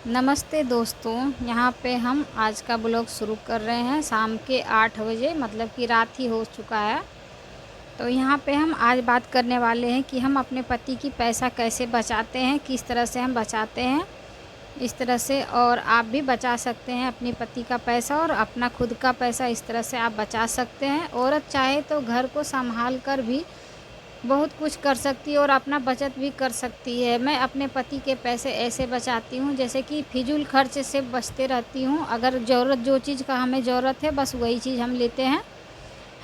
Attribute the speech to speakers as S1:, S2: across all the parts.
S1: नमस्ते दोस्तों, यहाँ पे हम आज का ब्लॉग शुरू कर रहे हैं शाम के 8 बजे, मतलब कि रात ही हो चुका है। तो यहाँ पे हम आज बात करने वाले हैं कि हम अपने पति की पैसा कैसे बचाते हैं, किस तरह से हम बचाते हैं। इस तरह से और आप भी बचा सकते हैं अपने पति का पैसा और अपना खुद का पैसा, इस तरह से आप बचा सकते हैं। औरत चाहे तो घर को संभाल कर भी बहुत कुछ कर सकती है और अपना बचत भी कर सकती है। मैं अपने पति के पैसे ऐसे बचाती हूँ जैसे कि फिजूल खर्च से बचते रहती हूँ। अगर ज़रूरत जो चीज़ का हमें ज़रूरत है बस वही चीज़ हम लेते हैं।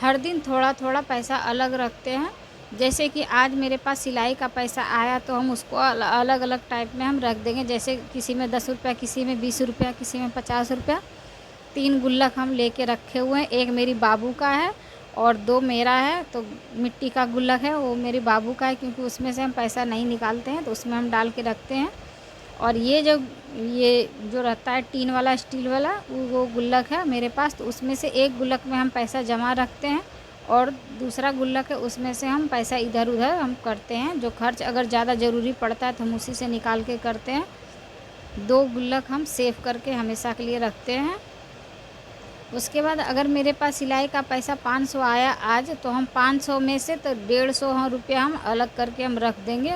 S1: हर दिन थोड़ा थोड़ा पैसा अलग रखते हैं। जैसे कि आज मेरे पास सिलाई का पैसा आया तो हम उसको अलग अलग टाइप में हम रख देंगे। जैसे किसी में 10 रुपया, किसी में 20 रुपया, किसी में 50 रुपया। 3 गुल्लक हम लेके रखे हुए हैं। एक मेरी बाबू का है और 2 मेरा है। तो मिट्टी का गुल्लक है वो मेरे बाबू का है, क्योंकि उसमें से हम पैसा नहीं निकालते हैं तो उसमें हम डाल के रखते हैं। और ये जो रहता है टीन वाला, स्टील वाला, वो गुल्लक है मेरे पास। तो उसमें से एक गुल्लक में हम पैसा जमा रखते हैं और दूसरा गुल्लक है उसमें से हम पैसा इधर उधर हम करते हैं। जो खर्च अगर ज़्यादा ज़रूरी पड़ता है तो हम उसी से निकाल के करते हैं। 2 गुल्लक हम सेव करके हमेशा के लिए रखते हैं। उसके बाद अगर मेरे पास सिलाई का पैसा 500 आया आज, तो हम 500 में से तो 150 रुपया हम अलग करके हम रख देंगे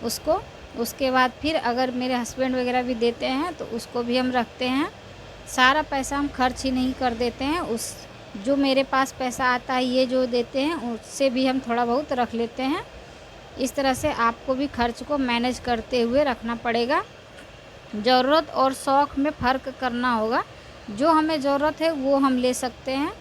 S1: उसको। उसके बाद फिर अगर मेरे हस्बैंड वगैरह भी देते हैं तो उसको भी हम रखते हैं। सारा पैसा हम खर्च ही नहीं कर देते हैं। उस जो मेरे पास पैसा आता है, ये जो देते हैं उससे भी हम थोड़ा बहुत रख लेते हैं। इस तरह से आपको भी खर्च को मैनेज करते हुए रखना पड़ेगा। ज़रूरत और शौक़ में फ़र्क करना होगा। जो हमें ज़रूरत है वो हम ले सकते हैं।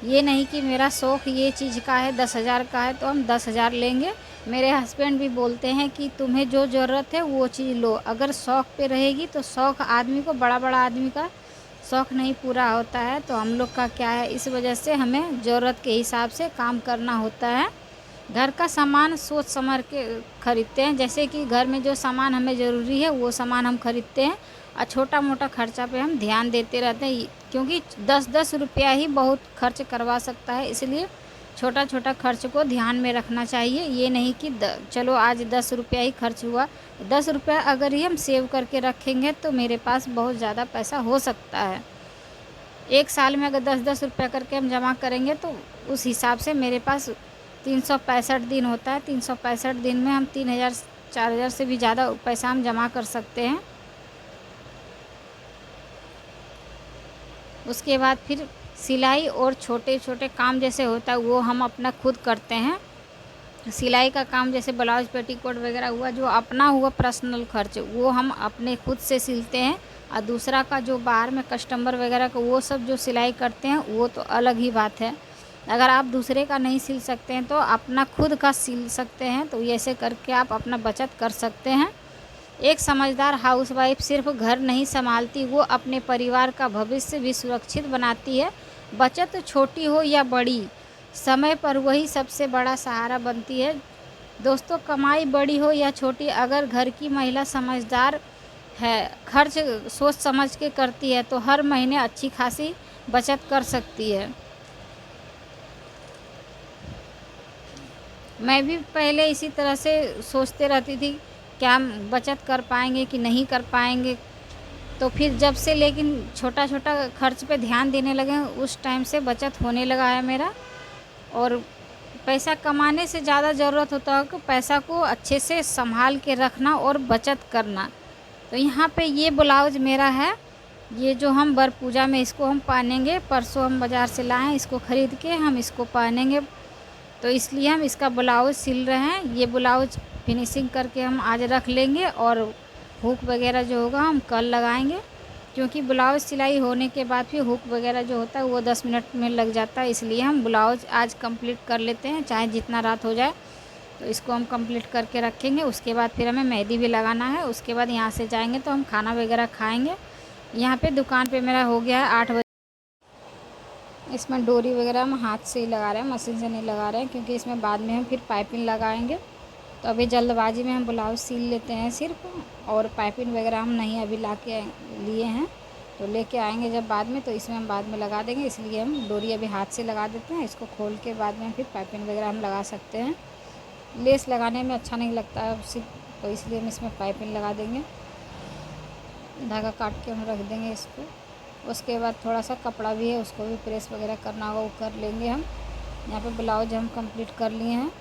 S1: ये नहीं कि मेरा शौक़ ये चीज़ का है, 10,000 का है तो हम 10,000 लेंगे। मेरे हस्बैंड भी बोलते हैं कि तुम्हें जो ज़रूरत है वो चीज़ लो। अगर शौक़ पे रहेगी तो शौक़ आदमी को, बड़ा बड़ा आदमी का शौक़ नहीं पूरा होता है। तो हम लोग का क्या है, इस वजह से हमें ज़रूरत के हिसाब से काम करना होता है। घर का सामान सोच समझ के ख़रीदते हैं। जैसे कि घर में जो सामान हमें ज़रूरी है वो सामान हम ख़रीदते हैं और छोटा मोटा खर्चा पे हम ध्यान देते रहते हैं, क्योंकि 10-10 रुपया ही बहुत खर्च करवा सकता है। इसलिए छोटा छोटा खर्च को ध्यान में रखना चाहिए। ये नहीं कि चलो आज 10 रुपया ही खर्च हुआ। 10 रुपया अगर ही हम सेव करके रखेंगे तो मेरे पास बहुत ज़्यादा पैसा हो सकता है। एक साल में अगर 10-10 रुपया करके हम जमा करेंगे तो उस हिसाब से मेरे पास 365 दिन होता है। 365 दिन में हम 3,000 4,000 से भी ज़्यादा पैसा हम जमा कर सकते हैं। उसके बाद फिर सिलाई और छोटे छोटे काम जैसे होता है वो हम अपना खुद करते हैं। सिलाई का काम जैसे ब्लाउज, पेटीकोट वगैरह हुआ, जो अपना हुआ पर्सनल खर्च, वो हम अपने खुद से सिलते हैं। और दूसरा का जो बाहर में कस्टमर वगैरह का वो सब जो सिलाई करते हैं वो तो अलग ही बात है। अगर आप दूसरे का नहीं सिल सकते हैं तो अपना खुद का सिल सकते हैं। तो ऐसे करके आप अपना बचत कर सकते हैं। एक समझदार हाउसवाइफ सिर्फ घर नहीं संभालती, वो अपने परिवार का भविष्य भी सुरक्षित बनाती है। बचत छोटी हो या बड़ी, समय पर वही सबसे बड़ा सहारा बनती है। दोस्तों, कमाई बड़ी हो या छोटी, अगर घर की महिला समझदार है, खर्च सोच समझ के करती है तो हर महीने अच्छी खासी बचत कर सकती है। मैं भी पहले इसी तरह से सोचते रहती थी, क्या हम बचत कर पाएंगे कि नहीं कर पाएंगे। तो फिर जब से लेकिन छोटा छोटा खर्च पे ध्यान देने लगे, उस टाइम से बचत होने लगा है मेरा। और पैसा कमाने से ज़्यादा ज़रूरत होता है कि पैसा को अच्छे से संभाल के रखना और बचत करना। तो यहाँ पे ये ब्लाउज मेरा है, ये जो हम वर पूजा में इसको हम पहनेंगे। परसों हम बाज़ार से लाए हैं, इसको ख़रीद के हम इसको पहनेंगे। तो इसलिए हम इसका ब्लाउज सिल रहे हैं। ये ब्लाउज फिनिशिंग करके हम आज रख लेंगे और हुक वगैरह जो होगा हम कल लगाएंगे, क्योंकि ब्लाउज सिलाई होने के बाद फिर हुक वगैरह जो होता है वो 10 मिनट में लग जाता है। इसलिए हम ब्लाउज आज कंप्लीट कर लेते हैं, चाहे जितना रात हो जाए। तो इसको हम कंप्लीट करके रखेंगे। उसके बाद फिर हमें मेहंदी भी लगाना है। उसके बाद यहाँ से जाएंगे तो हम खाना वगैरह खाएँगे। यहाँ पे दुकान पे मेरा हो गया है 8 बजे। इसमें डोरी वगैरह हम हाथ से ही लगा रहे हैं, मशीन से नहीं लगा रहे हैं, क्योंकि इसमें बाद में हम फिर पाइपिंग लगाएंगे। तो अभी जल्दबाजी में हम ब्लाउज सिल लेते हैं सिर्फ, और पाइपिंग वगैरह हम नहीं अभी ला के लिए हैं। तो लेके आएंगे जब बाद में, तो इसमें हम बाद में लगा देंगे। इसलिए हम डोरी अभी हाथ से लगा देते हैं। इसको खोल के बाद में फिर पाइपिंग वगैरह हम लगा सकते हैं। लेस लगाने में अच्छा नहीं लगता है सिर्फ, तो इसलिए हम इसमें पाइपिंग लगा देंगे। धागा काट के हम रख देंगे इसको। उसके बाद थोड़ा सा कपड़ा भी है, उसको भी प्रेस वगैरह करना होगा, वो कर लेंगे हम। यहाँ पे ब्लाउज हम कंप्लीट कर लिए हैं,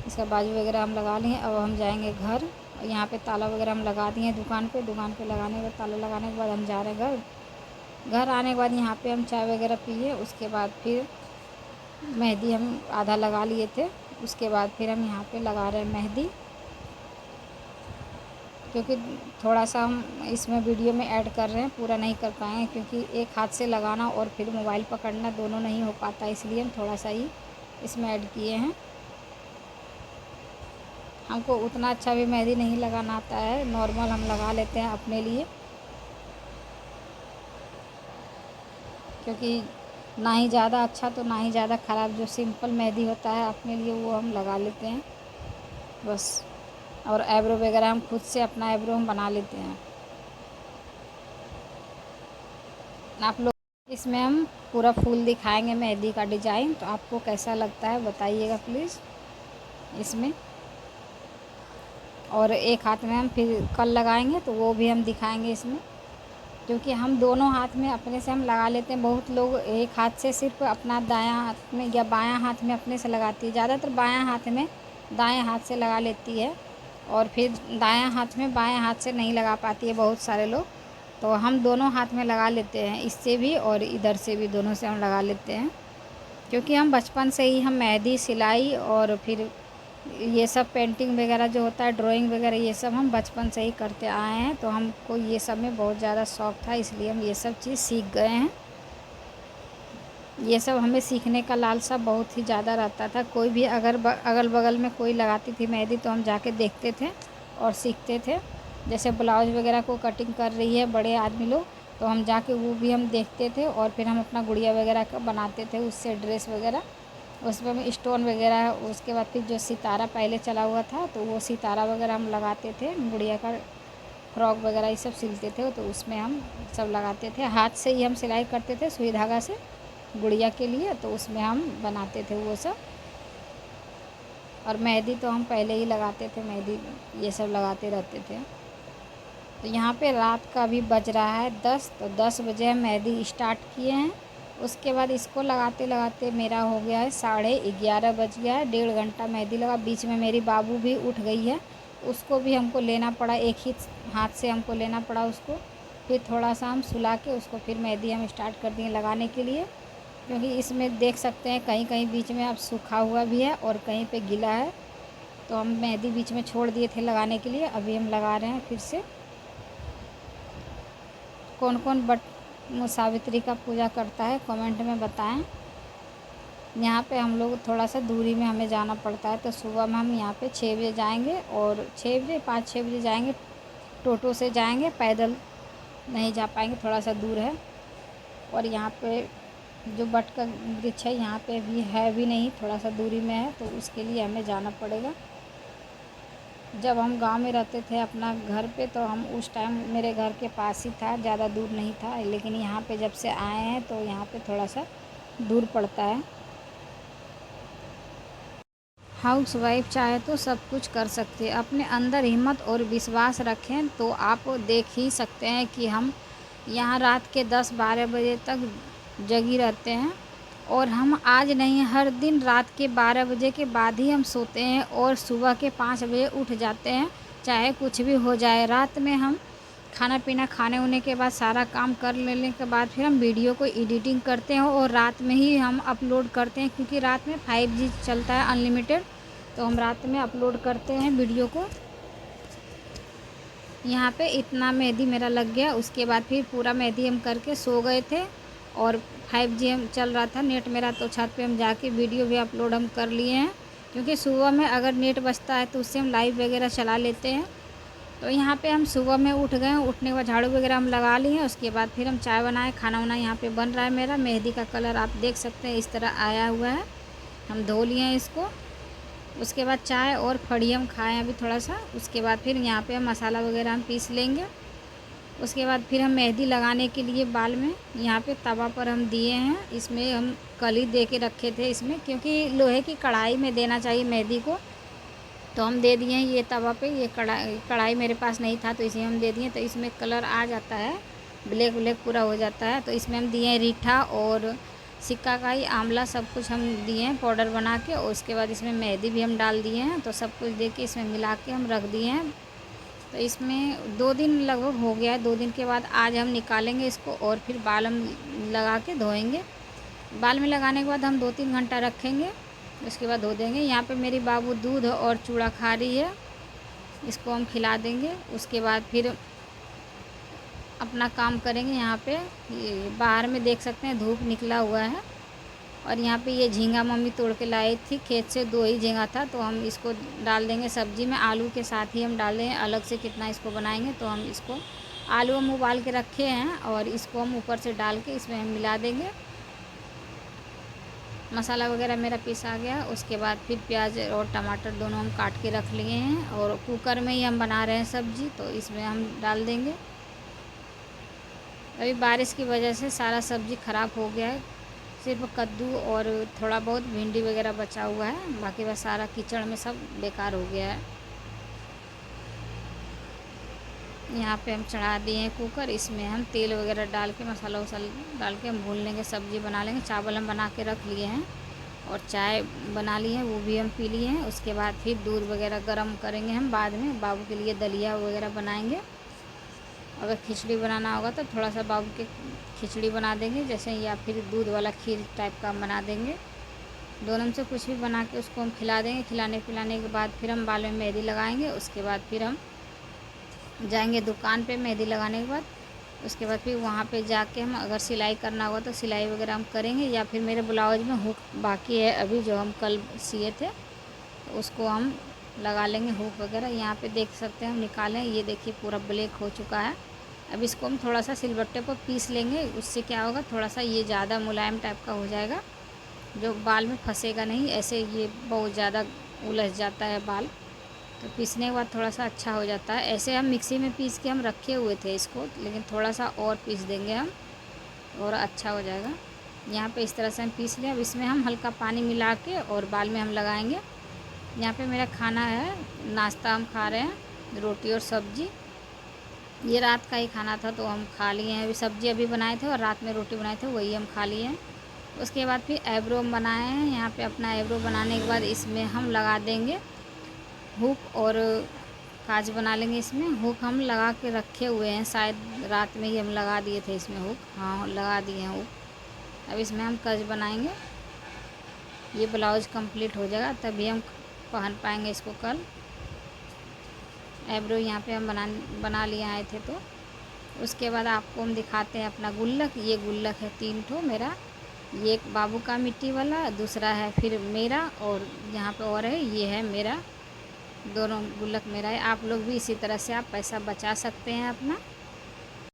S1: इसका बाजू वगैरह हम लगा लिए हैं। अब हम जाएंगे घर। यहाँ पे ताला वगैरह हम लगा दिए हैं दुकान पे लगाने के बाद, ताला लगाने के बाद हम जा रहे हैं घर। घर आने के बाद यहाँ पे हम चाय वगैरह पिए। उसके बाद फिर मेहंदी हम आधा लगा लिए थे, उसके बाद फिर हम यहाँ पे लगा रहे हैं मेहंदी। क्योंकि थोड़ा सा हम इसमें वीडियो में ऐड कर रहे हैं, पूरा नहीं कर पाएँ क्योंकि एक हाथ से लगाना और फिर मोबाइल पकड़ना दोनों नहीं हो पाता, इसलिए हम थोड़ा सा ही इसमें ऐड किए हैं। हमको उतना अच्छा भी मेहंदी नहीं लगाना आता है, नॉर्मल हम लगा लेते हैं अपने लिए, क्योंकि ना ही ज़्यादा अच्छा तो ना ही ज़्यादा ख़राब। जो सिंपल मेहंदी होता है अपने लिए वो हम लगा लेते हैं बस। और आईब्रो वगैरह हम खुद से अपना आईब्रो हम बना लेते हैं। आप लोग इसमें हम पूरा फूल दिखाएंगे मेहंदी का डिज़ाइन, तो आपको कैसा लगता है बताइएगा प्लीज़ इसमें। और एक हाथ में हम फिर कल लगाएंगे तो वो भी हम दिखाएंगे इसमें, क्योंकि हम दोनों हाथ में अपने से हम लगा लेते हैं। बहुत लोग एक हाथ से सिर्फ अपना दायां हाथ में या बायां हाथ में अपने से लगाती है, ज़्यादातर बायां हाथ में दाएं हाथ से लगा लेती है, और फिर दायां हाथ में बाएं हाथ से नहीं लगा पाती है बहुत सारे लोग। तो हम दोनों हाथ में लगा लेते हैं, इससे भी और इधर से भी, दोनों से हम लगा लेते हैं। क्योंकि हम बचपन से ही हम मेहंदी, सिलाई और फिर ये सब पेंटिंग वगैरह जो होता है, ड्राइंग वगैरह, ये सब हम बचपन से ही करते आए हैं। तो हमको ये सब में बहुत ज़्यादा शौक़ था, इसलिए हम ये सब चीज़ सीख गए हैं। ये सब हमें सीखने का लालसा बहुत ही ज़्यादा रहता था। कोई भी अगल बगल में कोई लगाती थी मेहंदी तो हम जाके देखते थे और सीखते थे। जैसे ब्लाउज वगैरह को कटिंग कर रही है बड़े आदमी लोग, तो हम जाके वो भी हम देखते थे, और फिर हम अपना गुड़िया वगैरह का बनाते थे उससे ड्रेस वगैरह, उसमें हम स्टोन वगैरह। उसके बाद फिर जो सितारा पहले चला हुआ था तो वो सितारा वगैरह हम लगाते थे, गुड़िया का फ्रॉक वगैरह ये सब सिलते थे, तो उसमें हम सब लगाते थे। हाथ से ही हम सिलाई करते थे सुई धागा से गुड़िया के लिए, तो उसमें हम बनाते थे वो सब। और मेहंदी तो हम पहले ही लगाते थे, मेहंदी ये सब लगाते रहते थे। तो यहाँ पे रात का भी बज रहा है 10, तो 10 बजे हम मेहंदी स्टार्ट किए हैं। उसके बाद इसको लगाते लगाते मेरा हो गया है 11:30 बज गया है। 1.5 घंटा मेहंदी लगा। बीच में मेरी बाबू भी उठ गई है, उसको भी हमको लेना पड़ा, एक ही हाथ से हमको लेना पड़ा उसको। फिर थोड़ा सा हम सुला के उसको फिर मेहंदी हम स्टार्ट कर दिए लगाने के लिए। क्योंकि इसमें देख सकते हैं कहीं कहीं बीच में अब सूखा हुआ भी है और कहीं पे गीला है, तो हम मेहंदी बीच में छोड़ दिए थे लगाने के लिए, अभी हम लगा रहे हैं फिर से। कौन कौन सावित्री का पूजा करता है कमेंट में बताएं। यहाँ पे हम लोग थोड़ा सा दूरी में हमें जाना पड़ता है, तो सुबह में हम यहाँ पे 6 बजे जाएंगे, और 6 बजे 5-6 बजे जाएंगे, टोटो से जाएंगे, पैदल नहीं जा पाएंगे, थोड़ा सा दूर है। और यहाँ पे जो बट का वृक्ष है यहाँ पे भी है भी नहीं, थोड़ा सा दूरी में है, तो उसके लिए हमें जाना पड़ेगा। जब हम गांव में रहते थे अपना घर पे, तो हम उस टाइम मेरे घर के पास ही था, ज़्यादा दूर नहीं था। लेकिन यहाँ पे जब से आए हैं तो यहाँ पे थोड़ा सा दूर पड़ता है। हाउस वाइफ चाहे तो सब कुछ कर सकती है, अपने अंदर हिम्मत और विश्वास रखें तो आप देख ही सकते हैं कि हम यहाँ रात के 10-12 बजे तक जगी रहते हैं। और हम आज नहीं, हर दिन रात के 12 बजे के बाद ही हम सोते हैं और सुबह के 5 बजे उठ जाते हैं, चाहे कुछ भी हो जाए। रात में हम खाना पीना खाने होने के बाद सारा काम कर लेने के बाद फिर हम वीडियो को एडिटिंग करते हैं, और रात में ही हम अपलोड करते हैं, क्योंकि रात में 5G चलता है अनलिमिटेड, तो हम रात में अपलोड करते हैं वीडियो को। यहाँ पे इतना मेहंदी मेरा लग गया। उसके बाद फिर पूरा मेहंदी हम करके सो गए थे, और 5G हम चल रहा था नेट मेरा, तो छत पे हम जाके वीडियो भी अपलोड हम कर लिए हैं, क्योंकि सुबह में अगर नेट बचता है तो उससे हम लाइव वगैरह चला लेते हैं। तो यहाँ पे हम सुबह में उठ गए, उठने के बाद झाड़ू वगैरह हम लगा लिए हैं। उसके बाद फिर हम चाय बनाए, खाना वाना यहाँ पे बन रहा है मेरा। मेहंदी का कलर आप देख सकते हैं इस तरह आया हुआ है, हम धो लिए हैं इसको। उसके बाद चाय और फड़ी हम खाएँ अभी थोड़ा सा। उसके बाद फिर यहाँ पे मसाला वगैरह हम पीस लेंगे। उसके बाद फिर हम मेहंदी लगाने के लिए बाल में यहाँ पे तवा पर हम दिए हैं, इसमें हम कली दे के रखे थे इसमें, क्योंकि लोहे की कढ़ाई में देना चाहिए मेहंदी को, तो हम दे दिए हैं ये तवा पे, ये कढ़ाई मेरे पास नहीं था तो इसे हम दे दिए। तो इसमें कलर आ जाता है, ब्लैक ब्लैक पूरा हो जाता है। तो इसमें हम दिए हैं रीठा और सिक्काकाई, आंवला, सब कुछ हम दिए हैं पाउडर बना के। और उसके बाद इसमें मेहंदी भी हम डाल दिए हैं। तो सब कुछ दे के इसमें मिला के हम रख दिए हैं। तो इसमें 2 दिन लगभग हो गया है। 2 दिन के बाद आज हम निकालेंगे इसको और फिर बाल हम लगा के धोएंगे। बाल में लगाने के बाद हम 2-3 घंटा रखेंगे, उसके बाद धो देंगे। यहाँ पे मेरी बाबू दूध और चूड़ा खा रही है, इसको हम खिला देंगे। उसके बाद फिर अपना काम करेंगे। यहाँ पे बाहर में देख सकते हैं धूप निकला हुआ है। और यहाँ पे ये झींगा मम्मी तोड़ के लाई थी खेत से, 2 ही झींगा था। तो हम इसको डाल देंगे सब्जी में, आलू के साथ ही हम डाल देंगे। अलग से कितना इसको बनाएंगे, तो हम इसको आलू हम उबाल के रखे हैं और इसको हम ऊपर से डाल के इसमें हम मिला देंगे। मसाला वगैरह मेरा पीस आ गया। उसके बाद फिर प्याज और टमाटर दोनों हम काट के रख लिए हैं और कुकर में ही हम बना रहे हैं सब्जी, तो इसमें हम डाल देंगे। अभी बारिश की वजह से सारा सब्ज़ी ख़राब हो गया है, सिर्फ कद्दू और थोड़ा बहुत भिंडी वगैरह बचा हुआ है, बाकी बस सारा कीचड़ में सब बेकार हो गया है। यहाँ पे हम चढ़ा दिए हैं कुकर, इसमें हम तेल वगैरह डाल के मसाला वसाला डाल के हम भून लेंगे, सब्ज़ी बना लेंगे। चावल हम बना के रख लिए हैं और चाय बना ली है, वो भी हम पी लिए हैं। उसके बाद फिर दूध वगैरह गर्म करेंगे हम बाद में। बाबू के लिए दलिया वगैरह बनाएंगे। अगर खिचड़ी बनाना होगा तो थोड़ा सा बाबू के खिचड़ी बना देंगे जैसे, या फिर दूध वाला खीर टाइप का बना देंगे। दोनों में से कुछ भी बना के उसको हम खिला देंगे। खिलाने पिलाने के बाद फिर हम बाल में मेहंदी लगाएंगे। उसके बाद फिर हम जाएंगे दुकान पे मेहंदी लगाने के बाद। उसके बाद फिर वहाँ पे जाके हम अगर सिलाई करना होगा तो सिलाई वगैरह हम करेंगे, या फिर मेरे ब्लाउज में हुक बाकी है अभी जो हम कल सिए थे, तो उसको हम लगा लेंगे हुक वगैरह। यहाँ पे देख सकते हैं हम निकालें, ये देखिए पूरा ब्लैक हो चुका है। अब इसको हम थोड़ा सा सिलबट्टे पर पीस लेंगे, उससे क्या होगा थोड़ा सा ये ज़्यादा मुलायम टाइप का हो जाएगा, जो बाल में फंसेगा नहीं। ऐसे ये बहुत ज़्यादा उलझ जाता है बाल, तो पीसने के बाद थोड़ा सा अच्छा हो जाता है। ऐसे हम मिक्सी में पीस के हम रखे हुए थे इसको, लेकिन थोड़ा सा और पीस देंगे हम और अच्छा हो जाएगा। यहाँ पे इस तरह से हम पीस लें। अब इसमें हम हल्का पानी मिला के और बाल में हम लगाएंगे। यहाँ पे मेरा खाना है, नाश्ता हम खा रहे हैं, रोटी और सब्ज़ी। ये रात का ही खाना था तो हम खा लिए हैं। अभी सब्ज़ी अभी बनाए थे और रात में रोटी बनाए थे, वही हम खा लिए हैं। उसके बाद फिर आईब्रो हम बनाए हैं। यहाँ पे अपना आईब्रो बनाने के बाद इसमें हम लगा देंगे हुक और काज बना लेंगे। इसमें हुक हम लगा के रखे हुए हैं, शायद रात में ही हम लगा दिए थे इसमें हुक। हाँ, लगा दिए हैं हुक। अब इसमें हम काज बनाएंगे। ये ब्लाउज कंप्लीट हो जाएगा तभी हम पहन पाएंगे इसको कल। आईब्रो यहाँ पे हम बना लिए आए थे। तो उसके बाद आपको हम दिखाते हैं अपना गुल्लक। ये गुल्लक है 3 ठो मेरा, ये एक बाबू का मिट्टी वाला, दूसरा है फिर मेरा, और यहाँ पे और है, ये है मेरा। दोनों गुल्लक मेरा है। आप लोग भी इसी तरह से आप पैसा बचा सकते हैं अपना।